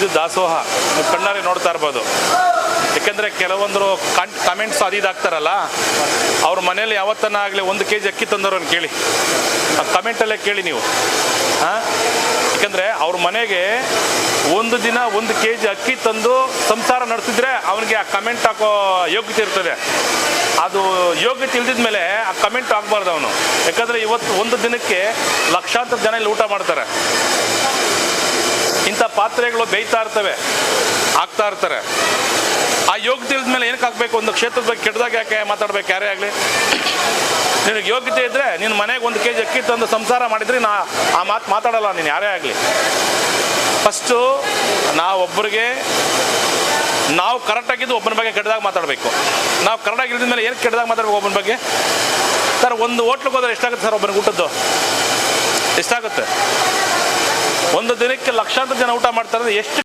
ಇದು ದಾಸೋಹ, ನೀವು ಕಣ್ಣಾರೆ ನೋಡ್ತಾ ಇರ್ಬೋದು. ಯಾಕೆಂದರೆ ಕೆಲವೊಂದರು ಕಮೆಂಟ್ಸ್ ಇದಾಗ್ತಾರಲ್ಲ, ಅವ್ರ ಮನೇಲಿ ಯಾವತ್ತನ ಆಗಲಿ 1 kg ಅಕ್ಕಿ ತಂದವ್ರನ್ನ ಕೇಳಿ, ಆ ಕಮೆಂಟಲ್ಲೇ ಕೇಳಿ ನೀವು. ಯಾಕೆಂದರೆ ಅವ್ರ ಮನೆಗೆ ಒಂದು ದಿನ 1 kg ಅಕ್ಕಿ ತಂದು ಸಂಸಾರ ನಡೆಸಿದ್ರೆ ಅವನಿಗೆ ಆ ಕಮೆಂಟ್ ಹಾಕೋ ಯೋಗ್ಯತೆ ಇರ್ತದೆ. ಅದು ಯೋಗ್ಯತೆ ಇಲ್ದಿದ ಮೇಲೆ ಆ ಕಮೆಂಟ್ ಆಗಬಾರ್ದು ಅವನು. ಯಾಕಂದರೆ ಇವತ್ತು ಒಂದು ದಿನಕ್ಕೆ ಲಕ್ಷಾಂತರ ಜನ ಇಲ್ಲಿ ಊಟ ಮಾಡ್ತಾರೆ. ಇಂಥ ಪಾತ್ರೆಗಳು ಬೇಯ್ತಾ ಇರ್ತವೆ, ಆಗ್ತಾ ಇರ್ತಾರೆ. ಆ ಯೋಗ್ಯತೆ ಇಲ್ದ ಮೇಲೆ ಏನಕ್ಕೆ ಹಾಕಬೇಕು? ಒಂದು ಕ್ಷೇತ್ರದ ಬಗ್ಗೆ ಕೆಟ್ಟದಾಗ ಯಾಕೆ ಮಾತಾಡ್ಬೇಕು ಯಾರೇ ಆಗಲಿ? ನಿನಗೆ ಯೋಗ್ಯತೆ ಇದ್ದರೆ ನಿನ್ನ ಮನೆಗೆ 1 kg ಅಕ್ಕಿ ತಂದು ಸಂಸಾರ ಮಾಡಿದರೆ ಆ ಮಾತು ಮಾತಾಡಲ್ಲ ನೀನು, ಯಾರೇ ಆಗಲಿ. ಫಸ್ಟು ನಾವು ಕರೆಕ್ಟಾಗಿದ್ದು ಒಬ್ಬನ ಬಗ್ಗೆ ಕೆಟ್ಟದಾಗ ಮಾತಾಡಬೇಕು. ನಾವು ಕರೆಕ್ಟಾಗಿ ಇಲ್ದ ಮೇಲೆ ಏನು ಕೆಟ್ಟದಾಗ ಮಾತಾಡ್ಬೇಕು ಒಬ್ಬನ ಬಗ್ಗೆ? ಸರ್, ಒಂದು ಹೋಟ್ಲಿಗೆ ಹೋದ್ರೆ ಎಷ್ಟಾಗುತ್ತೆ ಸರ್ ಒಬ್ಬನಿಗೆ ಊಟದ್ದು? ಎಷ್ಟಾಗುತ್ತೆ? ಒಂದು ದಿನಕ್ಕೆ ಲಕ್ಷಾಂತರ ಜನ ಊಟ ಮಾಡ್ತಾರೆ. ಎಷ್ಟು